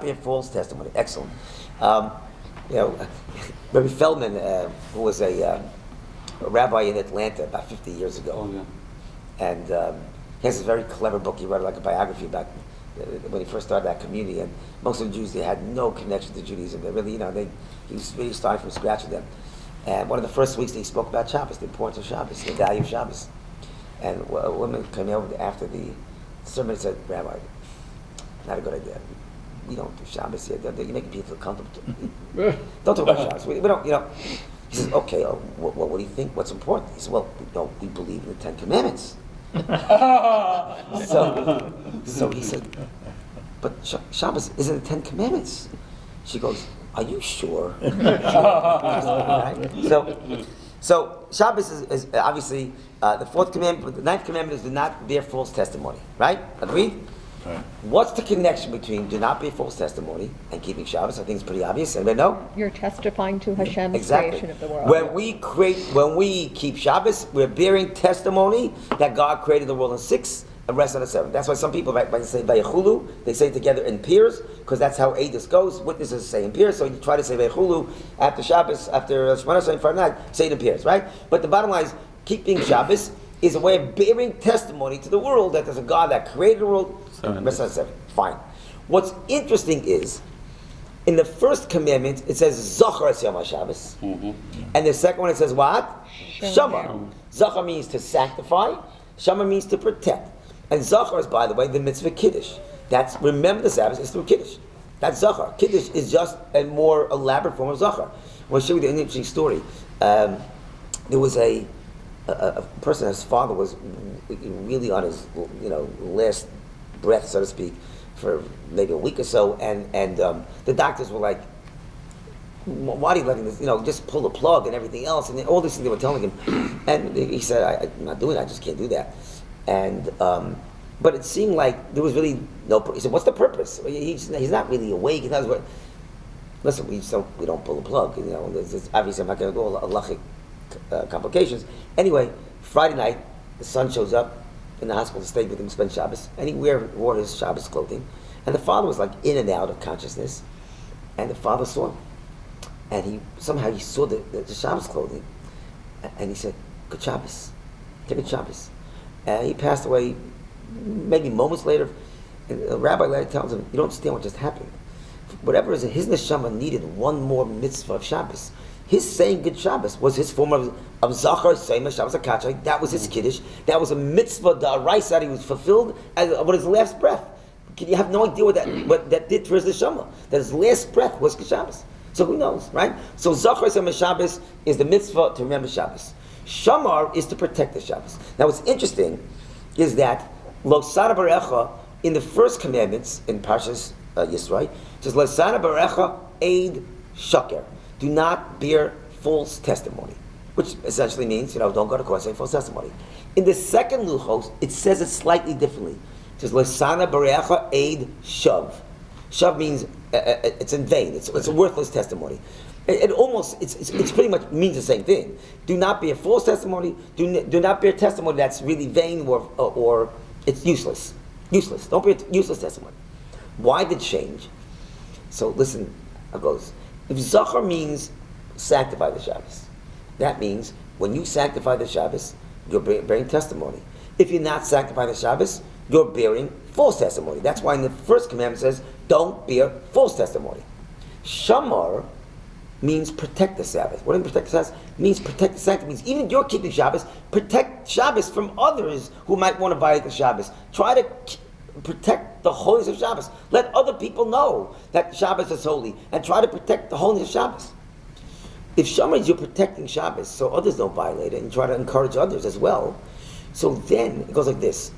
Be a false testimony. Excellent. Um, Rabbi Feldman, who was a rabbi in Atlanta about 50 years ago, and he has this very clever book. He wrote like a biography about when he first started that community. And most of the Jews, they had no connection to Judaism. They really, he was really starting from scratch with them. And one of the first weeks he spoke about Shabbos, the importance of Shabbos, the value of Shabbos. And a woman came over after the sermon and said, "Rabbi, not a good idea. We don't do Shabbos here. You're making people feel comfortable. Don't talk about Shabbos. We don't, He says, okay, what do you think? What's important? He said, well, we believe in the Ten Commandments. so he said, but Shabbos isn't the Ten Commandments. She goes, are you sure? So Shabbos is obviously the fourth commandment. The ninth commandment is do not bear false testimony. Right? Agreed? Right. What's the connection between do not bear false testimony and keeping Shabbos? I think it's pretty obvious. Anybody know? You're testifying to Hashem's creation of the world. When we keep Shabbos, we're bearing testimony that God created the world in 6 and rest on the 7th. That's why some people, when they say Vayechulu, they say it together in pairs, because that's how Eidos goes. Witnesses say in pairs, so you try to say Vayechulu after Shabbos, after Shemona Esrei, Friday night, say it in pairs, right? But the bottom line is, keeping Shabbos is a way of bearing testimony to the world that there's a God that created the world. Rest on the 7th. Fine. What's interesting is, in the first commandment, it says Zachar es Yom HaShabbos. And the second one, it says what? Shamar. Zachar means to sanctify. Shamar means to protect. And Zachar is, by the way, the mitzvah Kiddush. That's, remember the Sabbath is through Kiddush. That's Zachar. Kiddush is just a more elaborate form of Zachar. I'll show you an interesting story. There was a person, his father was really on his last breath, so to speak, for maybe a week or so, and the doctors were like, why are you letting this, just pull the plug and everything else, and all these things they were telling him. And he said, I'm not doing it, I just can't do that. And but it seemed like there was really no, he said, what's the purpose? He's not really awake. He knows what. Listen, we don't pull the plug. There's obviously I'm not going to go halachic complications. Anyway, Friday night, the son shows up in the hospital to stay with him, spend Shabbos, and he wore his Shabbos clothing. And the father was like in and out of consciousness, and the father saw him. And he saw the Shabbos clothing, and he said, good Shabbos, take a Shabbos. And he passed away maybe moments later, and the rabbi later tells him, you don't understand what just happened. Whatever is in his neshama needed one more mitzvah of Shabbos. His saying good Shabbos was his form of Zachar, Seima, Shabbos HaKachay. That was his Kiddush. That was a mitzvah, the rice that he was fulfilled with his last breath. You have no idea what that did for his neshama. That his last breath was Shabbos. So who knows, right? So Zachar, Seima, Shabbos is the mitzvah to remember Shabbos. Shamar is to protect the Shabbos. Now what's interesting is that Lo Sana Barecha, in the first commandments, in Parashat Yitro, it says Lo Sana Barecha Eid Shaker. Do not bear false testimony, which essentially means, don't go to court saying false testimony. In the second Luchos, it says it slightly differently. It says, Lesana Barecha Eid Shav. Shav means it's in vain. It's a worthless testimony. It's pretty much means the same thing. Do not bear false testimony. Do not bear testimony that's really vain or it's useless. Useless. Don't bear useless testimony. Why the change? So listen, how it goes. If Zachar means sanctify the Shabbos, that means when you sanctify the Shabbos, you're bearing testimony. If you're not sanctifying the Shabbos, you're bearing false testimony. That's why in the first commandment it says, don't bear false testimony. Shamar means protect the Sabbath. What does protect the Sabbath? It means protect the sanctity. It means even if you're keeping Shabbos, protect Shabbos from others who might want to violate the Shabbos. Try to protect the holiness of Shabbos. Let other people know that Shabbos is holy, and try to protect the holiness of Shabbos. If Shamar is you're protecting Shabbos so others don't violate it, and try to encourage others as well, so then it goes like this.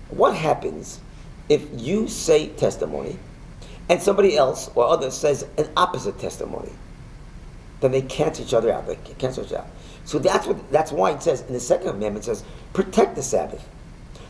What happens if you say testimony and somebody else or others says an opposite testimony? Then they cancel each other out. So that's why it says in the second commandment, it says protect the Sabbath.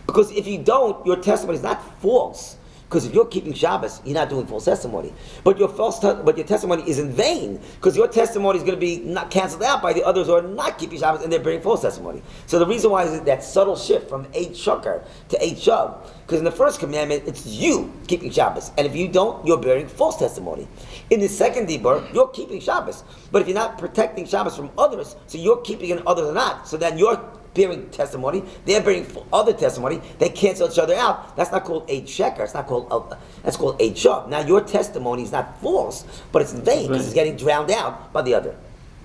Because if you don't, your testimony is not false. Because if you're keeping Shabbos, you're not doing false testimony. But your testimony is in vain, because your testimony is going to be not canceled out by the others who are not keeping Shabbos and they're bearing false testimony. So the reason why is that subtle shift from Eid Shakar to Eid Shav. Because in the first commandment, it's you keeping Shabbos. And if you don't, you're bearing false testimony. In the second Dibur, you're keeping Shabbos. But if you're not protecting Shabbos from others, so you're keeping it and others are not, so then you're bearing testimony, they're bearing other testimony, they cancel each other out. That's not called Eid Sheker, it's not called, that's called Eid Shav. Now your testimony is not false, but it's in vain, because it's getting drowned out by the other.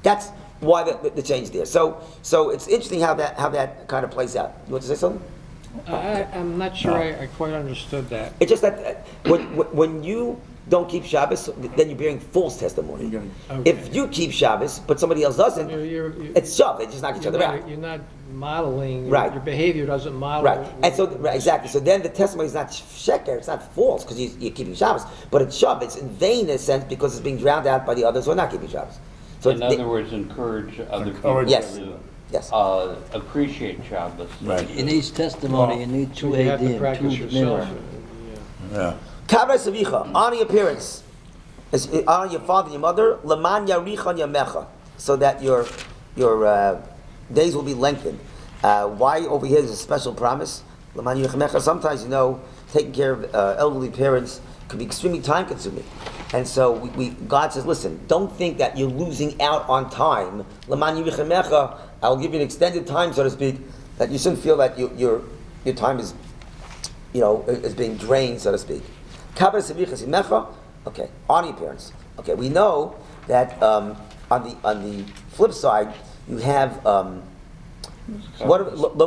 That's why the change there. So it's interesting how that kind of plays out. You want to say something? I'm not sure I quite understood that. It's just that when you don't keep Shabbos, then you're bearing false testimony. Okay. If you keep Shabbos, but somebody else doesn't, it's Shav. They just knock each other out. You're not modeling. Right. Your behavior doesn't model. Right. And so exactly. So then the testimony is not sheker. It's not false because you're keeping Shabbos, but it's Shav. It's in vain in a sense because it's being drowned out by the others who are not keeping Shabbos. So in other words, encourage other people. Yes. Yes. Appreciate Shabbos. Right. It needs testimony. You need two You have to Eidim, practice two yourself. mirrors. Kabra Savicha, honor your parents, honor your father and your mother, Laman Yarichan Yamecha, so that your days will be lengthened. Why over here is a special promise? Laman Yarichan Yamecha. Sometimes taking care of elderly parents can be extremely time consuming. And so God says, listen, don't think that you're losing out on time. Laman Yarichan Yamecha, I'll give you an extended time, so to speak, that you shouldn't feel that your time is being drained, so to speak. Okay, honor your parents. Okay, we know that on the flip side, you have lo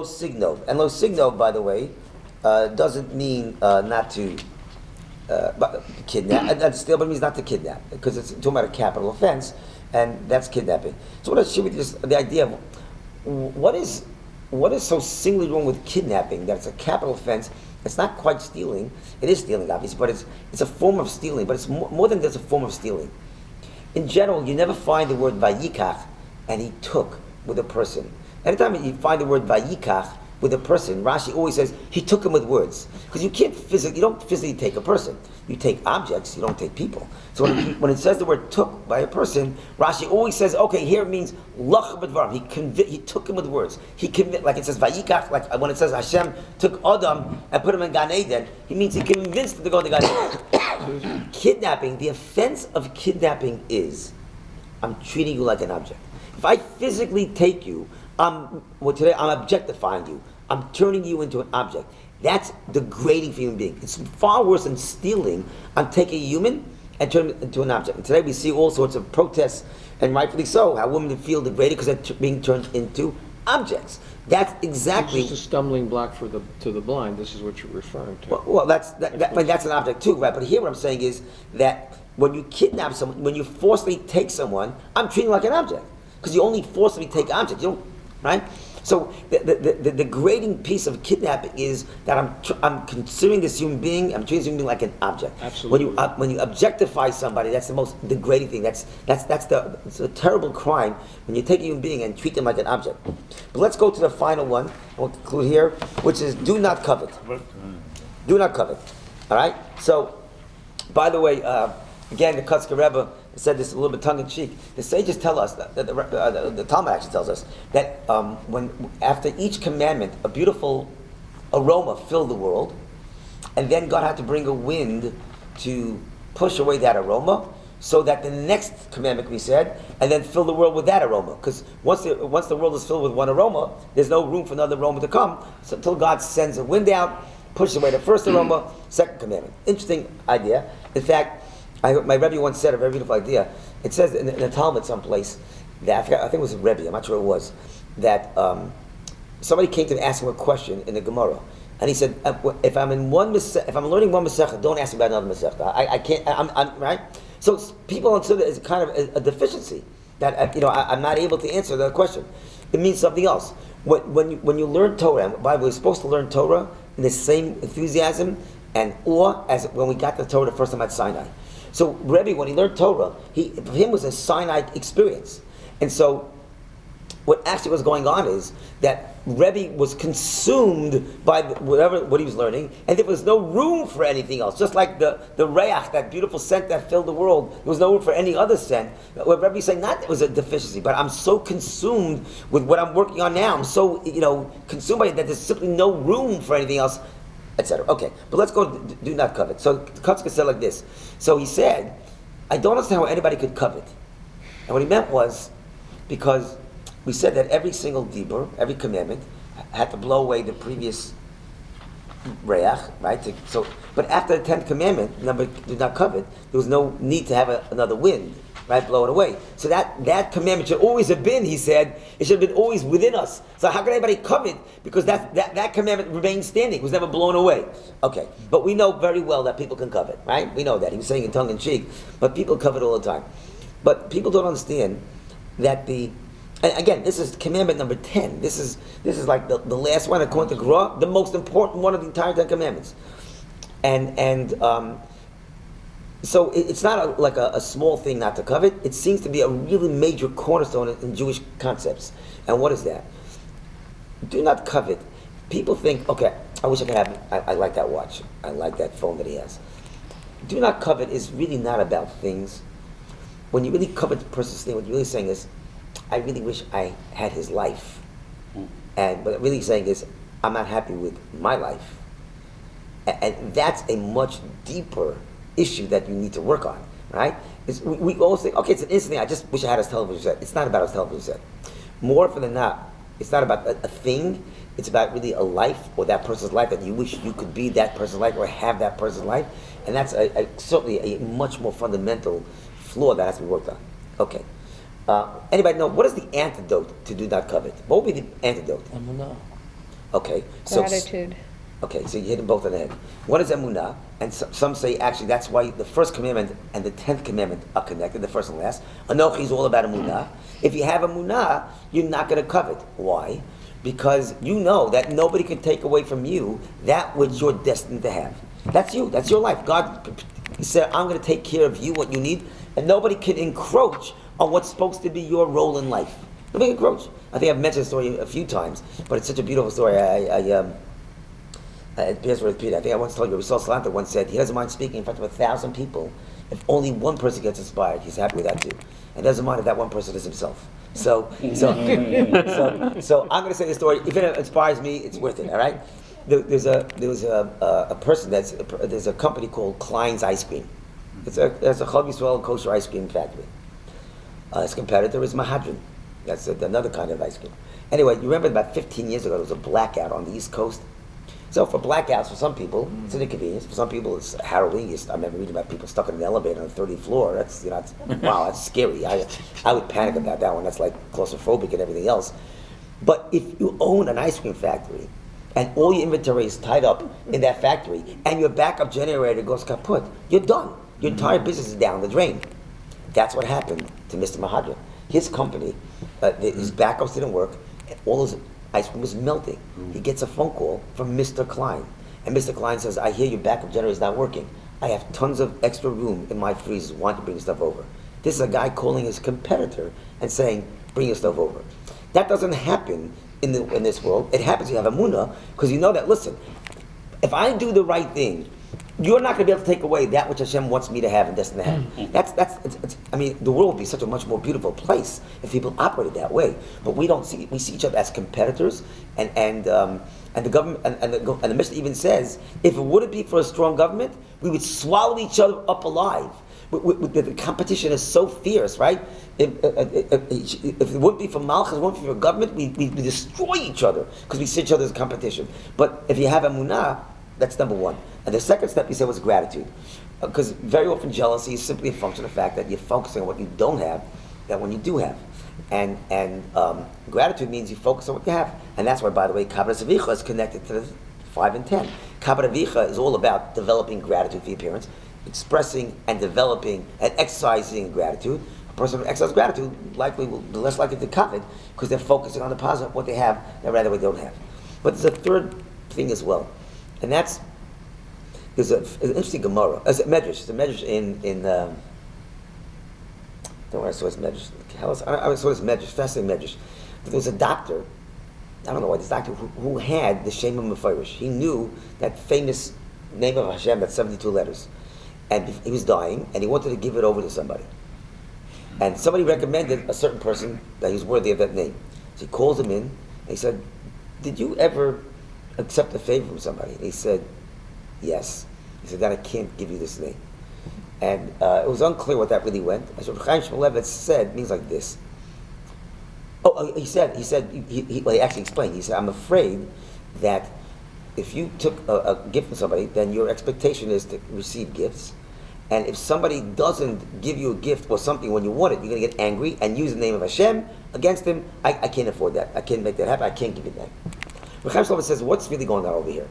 signo, and lo signo, by the way, doesn't mean not to kidnap. That still, but it means not to kidnap because it's talking about a capital offense, and that's kidnapping. So I want to share with you just the idea of what is so singularly wrong with kidnapping that it's a capital offense. It's not quite stealing. It is stealing, obviously, but it's a form of stealing. But it's more than just a form of stealing. In general, you never find the word vayikach and he took with a person. Anytime you find the word vayikach with a person, Rashi always says he took him with words, because you don't physically take a person. You take objects. You don't take people. So when it says the word took by a person, Rashi always says, okay, here it means lach b'dvarim. He took him with words. Like it says vayikach, like when it says Hashem took Adam and put him in Gan Eden, he means he convinced him to go to Gan Eden. Kidnapping, the offense of kidnapping is, I'm treating you like an object. If I physically take you, today I'm objectifying you. I'm turning you into an object. That's degrading for a human being. It's far worse than stealing. I'm taking a human and turning it into an object. And today we see all sorts of protests, and rightfully so, how women feel degraded because they're being turned into objects. That's exactly... It's just a stumbling block to the blind. This is what you're referring to. Well, that's an object too, right? But here what I'm saying is that when you kidnap someone, when you forcibly take someone, I'm treating you like an object. Because you only forcibly take objects. You don't, right? So the degrading piece of kidnapping is that I'm considering this human being, I'm treating this human being like an object. Absolutely. When you objectify somebody, that's the most degrading thing. It's a terrible crime when you take a human being and treat them like an object. But let's go to the final one. We'll conclude here, which is do not covet. Do not covet. All right. So, by the way, again, the Kotzker Rebbe said this a little bit tongue-in-cheek. The sages tell us, the Talmud actually tells us, that when after each commandment, a beautiful aroma filled the world, and then God had to bring a wind to push away that aroma, so that the next commandment can be said, and then fill the world with that aroma. Because once the world is filled with one aroma, there's no room for another aroma to come, so until God sends a wind out, pushes away the first aroma, second commandment. Interesting idea. In fact, my Rebbe once said a very beautiful idea. It says in the Talmud someplace that I think it was a Rebbe. I'm not sure it was that somebody came to him asking a question in the Gemara, and he said, "If I'm learning one Masechah, don't ask me about another Masechah. I can't. I'm right." So people consider it as kind of a deficiency that I'm not able to answer the question. It means something else. When you learn Torah, and by the way, we're supposed to learn Torah in the same enthusiasm and awe as when we got the Torah the first time at Sinai. So Rebbe, when he learned Torah, for him was a Sinai experience. And so what actually was going on is that Rebbe was consumed by what he was learning, and there was no room for anything else. Just like the reach, that beautiful scent that filled the world, there was no room for any other scent. What Rebbe's saying, not that it was a deficiency, but I'm so consumed with what I'm working on now. I'm so consumed by it that there's simply no room for anything else, etc. Okay, but let's go to do not covet. So Kotzker said like this. So he said, I don't understand how anybody could covet. And what he meant was, because we said that every single dibur, every commandment, had to blow away the previous reach, right? But after the 10th commandment, number do not covet, there was no need to have another wind, right? Blow it away. So that commandment should always have been, he said, it should have been always within us. So how can anybody covet? Because that commandment remained standing, it was never blown away. Okay, but we know very well that people can covet, right? We know that. He was saying in tongue in cheek, but people covet all the time. But people don't understand that and again, this is commandment number 10. This is like the last one, according to Gra, the most important one of the entire 10 commandments. So it's not like a small thing not to covet. It seems to be a really major cornerstone in Jewish concepts. And what is that? Do not covet. People think, okay, I wish I could have, I like that watch. I like that phone that he has. Do not covet is really not about things. When you really covet the person's thing, what you're really saying is, I really wish I had his life. And what I'm really saying is, I'm not happy with my life. And that's a much deeper issue that you need to work on, right? We always think, okay, it's an instant thing, I just wish I had his television set. It's not about his television set. More often than not, it's not about a thing, it's about really a life or that person's life that you wish you could be that person's life or have that person's life. And that's certainly a much more fundamental flaw that has to be worked on. Okay. Anybody know, what is the antidote to do not covet? What would be the antidote? Emunah. Okay. So, Gratitude. okay, so you hit them both on the head. What is emunah? And some say, actually, that's why the first commandment and the 10th commandment are connected, the first and last. Anochi is all about emunah. If you have emunah, you're not going to covet. Why? Because you know that nobody can take away from you that which you're destined to have. That's you. That's your life. God said, I'm going to take care of you, what you need, and nobody can encroach on what's supposed to be your role in life. Nobody can encroach. I think I've mentioned the story a few times, but it's such a beautiful story. I think I once told you, Rasul Salanta once said, he doesn't mind speaking in front of 1,000 people. If only one person gets inspired, he's happy with that too. And doesn't mind if that one person is himself. So I'm going to say the story. If it inspires me, it's worth it. All right. There was a person there's a company called Klein's Ice Cream. It's a Chag Yisrael kosher ice cream factory. His competitor is Mahadran. That's another kind of ice cream. Anyway, you remember about 15 years ago there was a blackout on the East Coast. So for blackouts, for some people, it's an inconvenience. For some people, it's harrowing. I remember reading about people stuck in an elevator on the 30th floor. That's wow, that's scary. I would panic about that one. That's like claustrophobic and everything else. But if you own an ice cream factory and all your inventory is tied up in that factory and your backup generator goes kaput, you're done. Your entire business is down the drain. That's what happened to Mr. Mahadran. His company, his backups didn't work, and all his ice cream was melting. He gets a phone call from Mr. Klein, and Mr. Klein says, I hear your backup generator is not working. I have tons of extra room in my freezers. Why don't you bring stuff over? This is a guy calling his competitor and saying, bring your stuff over. That doesn't happen in this world. It happens you have emunah, because you know that, listen, if I do the right thing, you're not going to be able to take away that which Hashem wants me to have and destined to have. I mean, the world would be such a much more beautiful place if people operated that way. But we see each other as competitors, and the government and the Mishnah even says, if it wouldn't be for a strong government, we would swallow each other up alive. The competition is so fierce, right? If it wouldn't be for Malchus, it wouldn't be for government, we destroy each other because we see each other as competition. But if you have emunah, that's number one. And the second step, you said, was gratitude. Because very often jealousy is simply a function of the fact that you're focusing on what you don't have than when you do have. And gratitude means you focus on what you have. And that's why, by the way, Kabbalah Zavicha is connected to the 5 and 10. Kabbalah Zavicha is all about developing gratitude for your parents, expressing and developing and exercising gratitude. A person who exercises gratitude likely will be less likely to covet because they're focusing on the positive, what they have, than rather what they don't have. But there's a third thing as well. And there's an interesting Gemara. It's a Medrash. It's a Medrash in don't know where I saw this Medrash. I saw this Medrash, fascinating Medrash. there was a doctor, I don't know why, this doctor who had the Shem HaMefarish. He knew that famous name of Hashem, that's 72 letters. And he was dying, and he wanted to give it over to somebody. And somebody recommended a certain person that he was worthy of that name. So he calls him in, and he said, did you ever accept a favor from somebody? And he said, yes. He said, then I can't give you this name. And it was unclear what that really meant. As Reb Chaim Shmulevitz said, it means like this. He actually explained. He said, I'm afraid that if you took a gift from somebody, then your expectation is to receive gifts. And if somebody doesn't give you a gift or something when you want it, you're going to get angry and use the name of Hashem against him. I can't afford that. I can't make that happen. I can't give you that. Reb Chaim Shmulevitz says, what's really going on over here?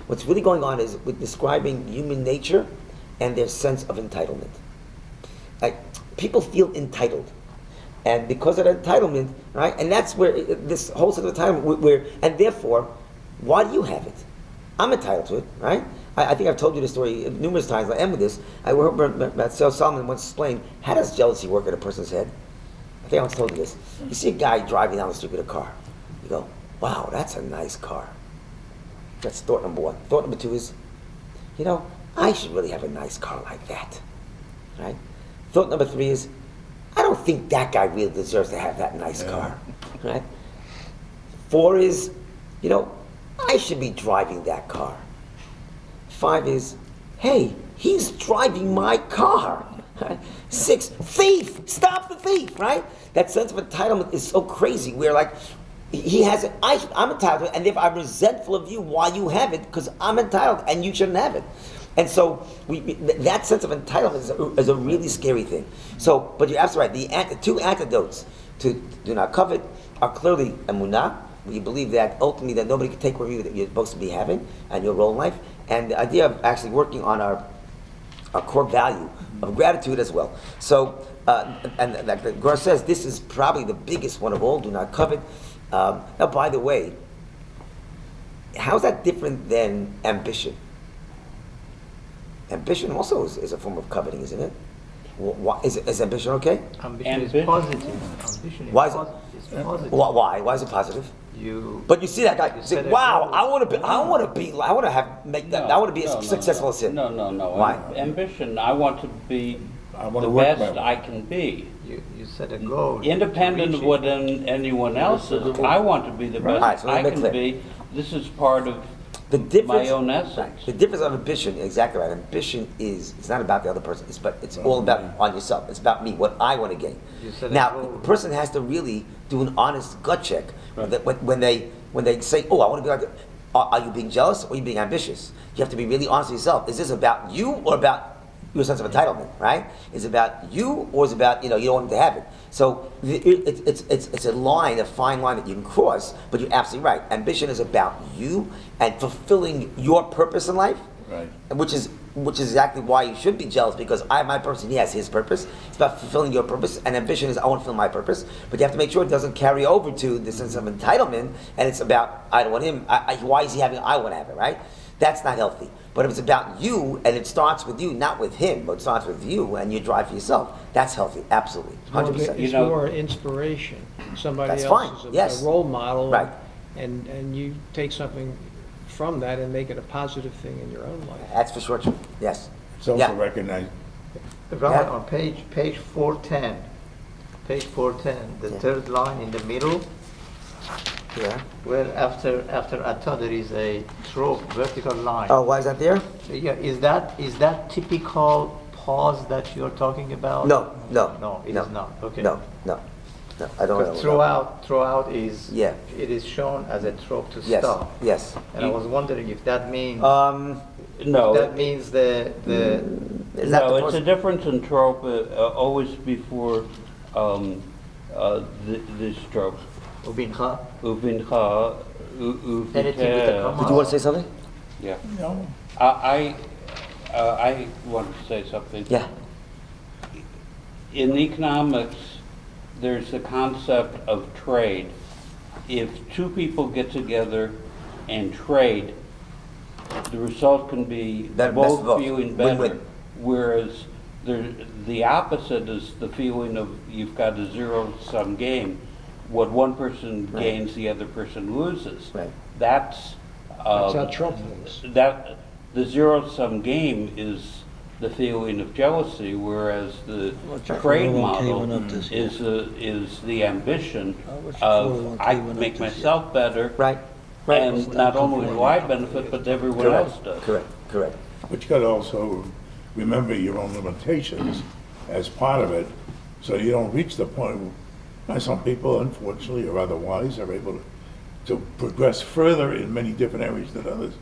What's really going on is with describing human nature and their sense of entitlement. Like, people feel entitled. And because of that entitlement, right, and that's where this whole sense of entitlement, and therefore, why do you have it? I'm entitled to it, right? I think I've told you this story numerous times. I end with this. I heard Matthias Solomon once explain, how does jealousy work in a person's head? I think I once told you this. You see a guy driving down the street with a car. You go, wow, that's a nice car. That's thought number one. Thought number two is, I should really have a nice car like that, right? Thought number three is, I don't think that guy really deserves to have that nice car, right? Four is, I should be driving that car. Five is, hey, he's driving my car. Right? Six, thief, stop the thief, right? That sense of entitlement is so crazy. We're like, he has it, I'm entitled to it, and if I'm resentful of you, why you have it, because I'm entitled and you shouldn't have it. And so that sense of entitlement is a really scary thing. So, but you're absolutely right. The two antidotes to do not covet are clearly emunah, where you believe that ultimately that nobody can take from you that you're supposed to be having and your role in life, and the idea of actually working on our core value of gratitude as well. So, and like the Gemara says, this is probably the biggest one of all. Do not covet. Now, by the way, how's that different than ambition? Ambition also is a form of coveting, isn't it? Is ambition okay? Ambition is positive. Ambition is Why is positive. Why? Why is it positive? But you see that guy. You say, "Wow, I want to be as successful as him." No. Why? Ambition. I want to be the best I can be. You set a goal. Independent of what anyone else is, I want to be the best I can be. This is part of my own essence. The difference of ambition, exactly right. Ambition it's not about the other person, it's all about on yourself. It's about me, what I want to gain. Now, the person has to really do an honest gut check. Right. That when they say, "Oh, I want to be like," are you being jealous or are you being ambitious? You have to be really honest with yourself. Is this about you or about your sense of entitlement? Right? Is it about you or is it about you don't want them to have it? So it's a fine line that you can cross. But you're absolutely right. Ambition is about you and fulfilling your purpose in life, right? Which is exactly why you should be jealous, because I have my purpose and he has his purpose. It's about fulfilling your purpose, and ambition is I want to fulfill my purpose. But you have to make sure it doesn't carry over to the sense of entitlement, and it's about I don't want him. Why is he having it? I want to have it, right? That's not healthy. But if it's about you, and it starts with you, not with him, but it starts with you, and you drive for yourself, that's healthy, absolutely, 100%. It's more inspiration. Somebody That's else fine. is Yes. a role model, Right. and you take something from that and make it a positive thing in your own life. That's for sure true. Yes. It's also recognized. Right on page 410. Page 410, the third line in the middle. Yeah. Well, after Atta there is a trope, vertical line. Oh, why is that there? Yeah, is that typical pause that you're talking about? No, It is not. Okay. No, I don't know. Throughout is Yeah. it is shown as a trope to Yes. stop. Yes. And I was wondering if that means No, that means the Is that the it's a difference in trope. Always before this trope. ubincha. Uvincha, Anything with a comma. Did you want to say something? Yeah. No. I want to say something. Yeah. In economics, there's the concept of trade. If two people get together and trade, the result can be both feeling better. Win-win. Whereas the opposite is the feeling of you've got a zero-sum game. what one person gains, the other person loses. Right. That's That's how Trump thinks. that the zero-sum game is the feeling of jealousy, whereas the trade 401k model went up this year. is the ambition much your of 401k I went up make this year? myself better, Right. Right. and not only do I benefit, but everyone else does. Correct. But you gotta also remember your own limitations as part of it, so you don't reach the point. Some people, unfortunately or otherwise, are able to progress further in many different areas than others.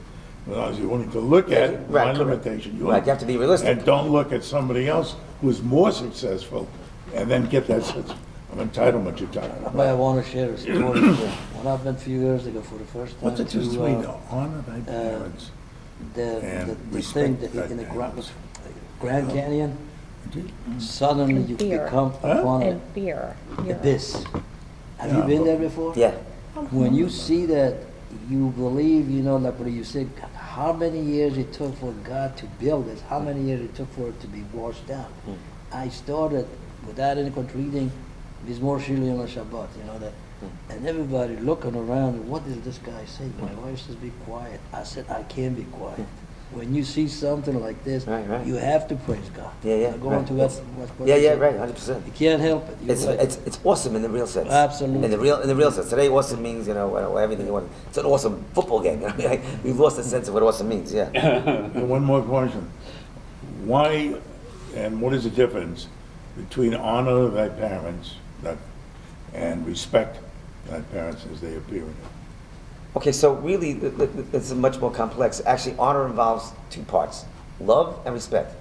As long as you're willing to look at Right, one correct. limitation, Right, you have to be realistic. and don't look at somebody else who's more successful, and then get that sense of entitlement you're talking But I about. want to share a story. When I've been a few years ago for the first time What's the difference to between honor thy parents? the and the thing respect that in the thy parents? Grand Canyon, suddenly you Fear. become upon And fear. the Yeah. abyss. Have Yeah, you been but- there before? Yeah. When you see that, you believe, like what you said, how many years it took for God to build this, how many years it took for it to be washed down. I started without any reading Mizmor Shili on Shabbat, that, and everybody looking around, what does this guy say? My wife says, be quiet. I said, I can't be quiet. When you see something like this, Right. you have to praise God. Yeah. Now, going Right. to what Yeah, you said. right, 100%. You can't help it. You're right. It's awesome in the real sense. Absolutely. In the real sense. Today, awesome means everything you want. It's an awesome football game. We've lost the sense of what awesome means. Yeah. And one more question. Why, and what is the difference between honor thy parents and respect thy parents as they appear in it? Okay, so really, it's much more complex. Actually, honor involves two parts: love and respect.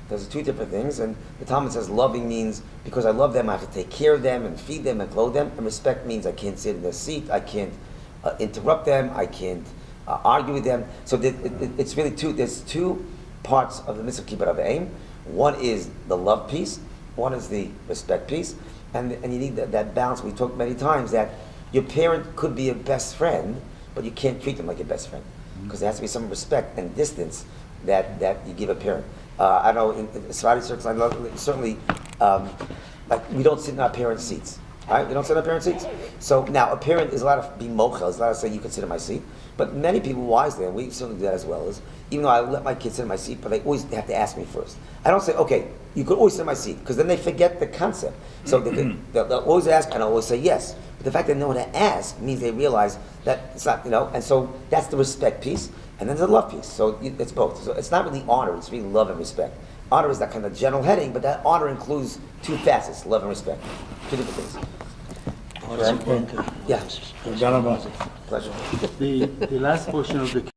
Those are two different things. And the Talmud says loving means because I love them, I have to take care of them and feed them and clothe them. And respect means I can't sit in their seat, I can't interrupt them, I can't argue with them. So it's really two. There's two parts of the mitzvah kibbut avim. One is the love piece. One is the respect piece. And you need that balance. We talked many times that your parent could be a best friend, but you can't treat them like your best friend because there has to be some respect and distance that you give a parent. I know in Sephardi circles, I know certainly, like we don't sit in our parents' seats, right? We don't sit in our parents' seats. So now a parent is allowed to be mochel, is allowed to say you can sit in my seat. But many people wisely, and we certainly do that as well, is even though I let my kids sit in my seat, but they always have to ask me first. I don't say, okay, you could always sit in my seat, because then they forget the concept. So they'll always ask, and I'll always say yes. But the fact that they know to ask means they realize that it's not, and so that's the respect piece, and then there's the love piece. So it's both. So it's not really honor, it's really love and respect. Honor is that kind of general heading, but that honor includes two facets, love and respect. Two different things. Honor and Yeah. Donovan. Pleasure. The last portion of the